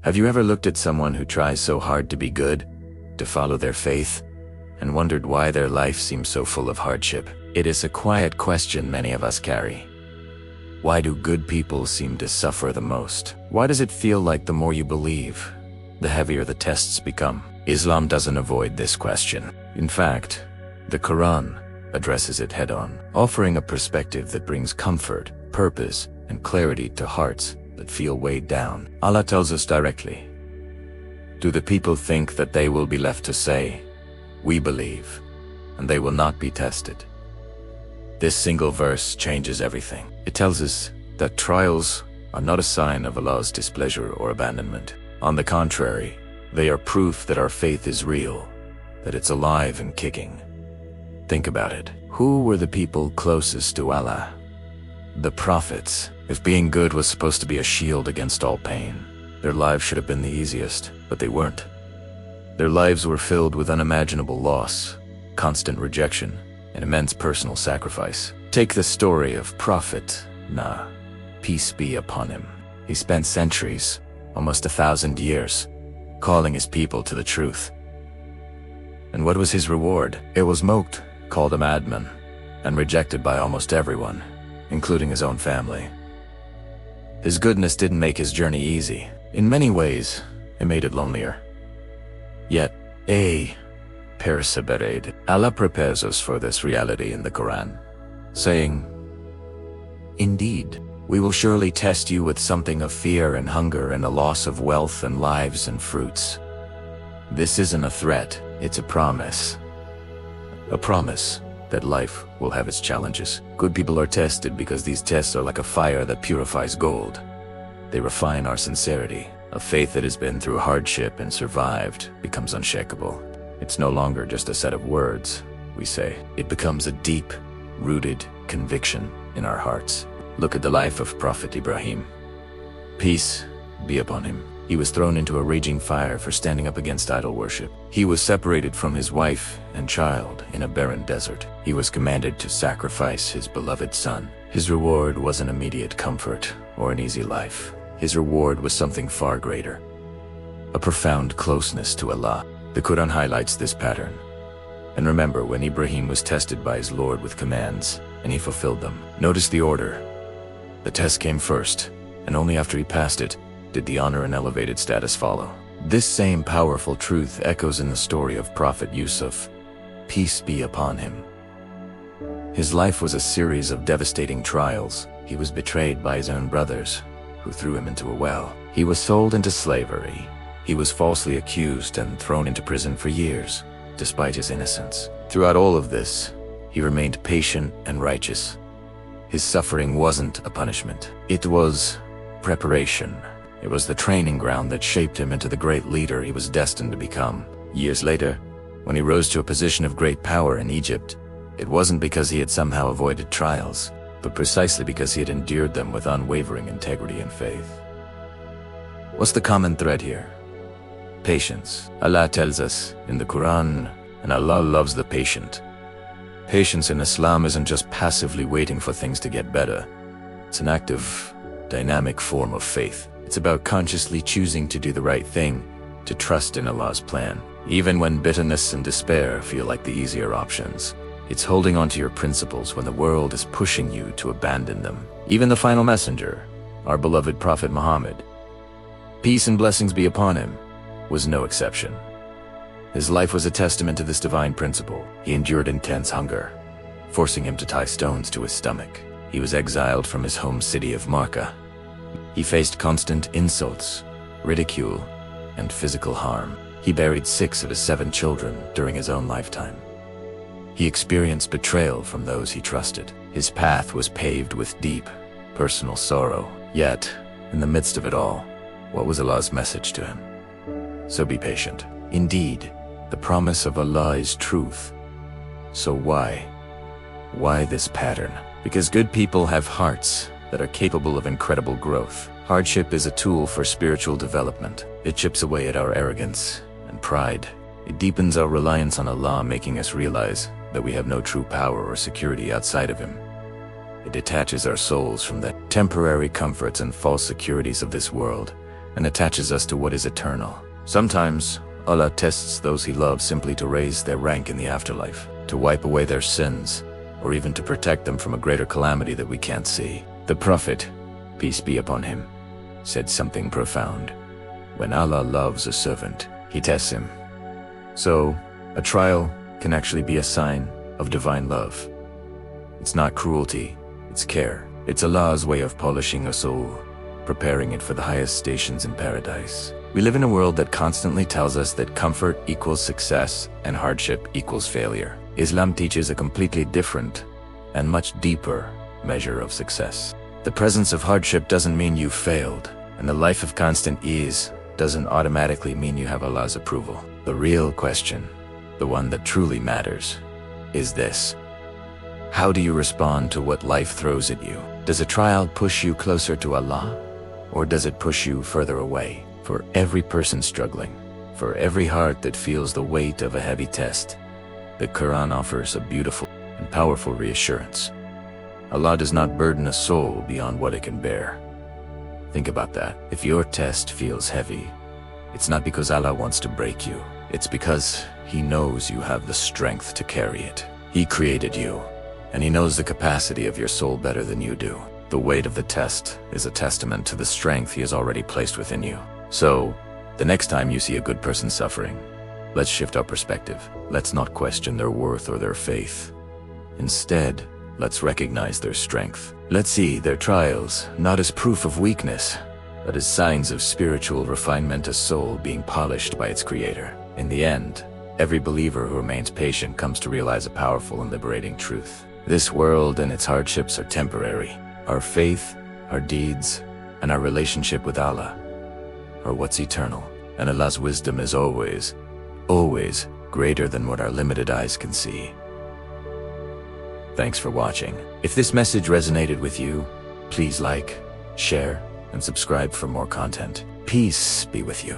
Have you ever looked at someone who tries so hard to be good, to follow their faith, and wondered why their life seems so full of hardship? It is a quiet question many of us carry. Why do good people seem to suffer the most? Why does it feel like the more you believe, the heavier the tests become? Islam doesn't avoid this question. In fact, the Qur'an addresses it head-on, offering a perspective that brings comfort, purpose, and clarity to hearts that feel weighed down. Allah tells us directly, "Do the people think that they will be left to say, 'We believe,' and they will not be tested?" This single verse changes everything. It tells us that trials are not a sign of Allah's displeasure or abandonment. On the contrary, they are proof that our faith is real, that it's alive and kicking. Think about it. Who were the people closest to Allah? The prophets. If being good was supposed to be a shield against all pain, their lives should have been the easiest, but they weren't. Their lives were filled with unimaginable loss, constant rejection, and immense personal sacrifice. Take the story of Prophet Nuh, peace be upon him. He spent centuries, almost 1,000 years, calling his people to the truth. And what was his reward? It was mocked, called a madman, and rejected by almost everyone, including his own family. His goodness didn't make his journey easy. In many ways, it made it lonelier. Yet, persevered. Allah prepares us for this reality in the Quran, saying, "Indeed, we will surely test you with something of fear and hunger and a loss of wealth and lives and fruits." This isn't a threat, it's a promise. A promise that life will have its challenges. Good people are tested because these tests are like a fire that purifies gold. They refine our sincerity. A faith that has been through hardship and survived becomes unshakable. It's no longer just a set of words we say. It becomes a deep, rooted conviction in our hearts. Look at the life of Prophet Ibrahim. Peace be upon him. He was thrown into a raging fire for standing up against idol worship. He was separated from his wife and child in a barren desert. He was commanded to sacrifice his beloved son. His reward wasn't immediate comfort or an easy life. His reward was something far greater, a profound closeness to Allah. The Quran highlights this pattern. And remember when Ibrahim was tested by his Lord with commands, and he fulfilled them. Notice the order. The test came first, and only after he passed it did the honor and elevated status follow. This same powerful truth echoes in the story of Prophet Yusuf, peace be upon him. His life was a series of devastating trials. He was betrayed by his own brothers, who threw him into a well. He was sold into slavery. He was falsely accused and thrown into prison for years, despite his innocence. Throughout all of this, he remained patient and righteous. His suffering wasn't a punishment. It was preparation. It was the training ground that shaped him into the great leader he was destined to become. Years later, when he rose to a position of great power in Egypt, it wasn't because he had somehow avoided trials, but precisely because he had endured them with unwavering integrity and faith. What's the common thread here? Patience. Allah tells us in the Quran, and Allah loves the patient. Patience in Islam isn't just passively waiting for things to get better. It's an active, dynamic form of faith. It's about consciously choosing to do the right thing, to trust in Allah's plan, even when bitterness and despair feel like the easier options. It's holding on to your principles when the world is pushing you to abandon them. Even the final messenger, our beloved Prophet Muhammad, peace and blessings be upon him, was no exception. His life was a testament to this divine principle. He endured intense hunger, forcing him to tie stones to his stomach. He was exiled from his home city of Makkah. He faced constant insults, ridicule, and physical harm. He buried 6 of his 7 children during his own lifetime. He experienced betrayal from those he trusted. His path was paved with deep, personal sorrow. Yet, in the midst of it all, what was Allah's message to him? So be patient. Indeed, the promise of Allah is truth. So why? Why this pattern? Because good people have hearts that are capable of incredible growth. Hardship is a tool for spiritual development. It chips away at our arrogance and pride. It deepens our reliance on Allah, making us realize that we have no true power or security outside of Him. It detaches our souls from the temporary comforts and false securities of this world and attaches us to what is eternal. Sometimes, Allah tests those He loves simply to raise their rank in the afterlife, to wipe away their sins, or even to protect them from a greater calamity that we can't see. The Prophet, peace be upon him, said something profound. When Allah loves a servant, He tests him. So, a trial can actually be a sign of divine love. It's not cruelty, it's care. It's Allah's way of polishing a soul, preparing it for the highest stations in paradise. We live in a world that constantly tells us that comfort equals success and hardship equals failure. Islam teaches a completely different and much deeper measure of success. The presence of hardship doesn't mean you failed, and the life of constant ease doesn't automatically mean you have Allah's approval. The real question, the one that truly matters, is this: how do you respond to what life throws at you? Does a trial push you closer to Allah, or does it push you further away? For every person struggling, for every heart that feels the weight of a heavy test, the Qur'an offers a beautiful and powerful reassurance. Allah does not burden a soul beyond what it can bear. Think about that. If your test feels heavy, it's not because Allah wants to break you. It's because He knows you have the strength to carry it. He created you, and He knows the capacity of your soul better than you do. The weight of the test is a testament to the strength He has already placed within you. So, the next time you see a good person suffering, let's shift our perspective. Let's not question their worth or their faith. Instead, let's recognize their strength. Let's see their trials not as proof of weakness, but as signs of spiritual refinement, a soul being polished by its Creator. In the end, every believer who remains patient comes to realize a powerful and liberating truth. This world and its hardships are temporary. Our faith, our deeds, and our relationship with Allah are what's eternal. And Allah's wisdom is always, always greater than what our limited eyes can see. Thanks for watching. If this message resonated with you, please like, share, and subscribe for more content. Peace be with you.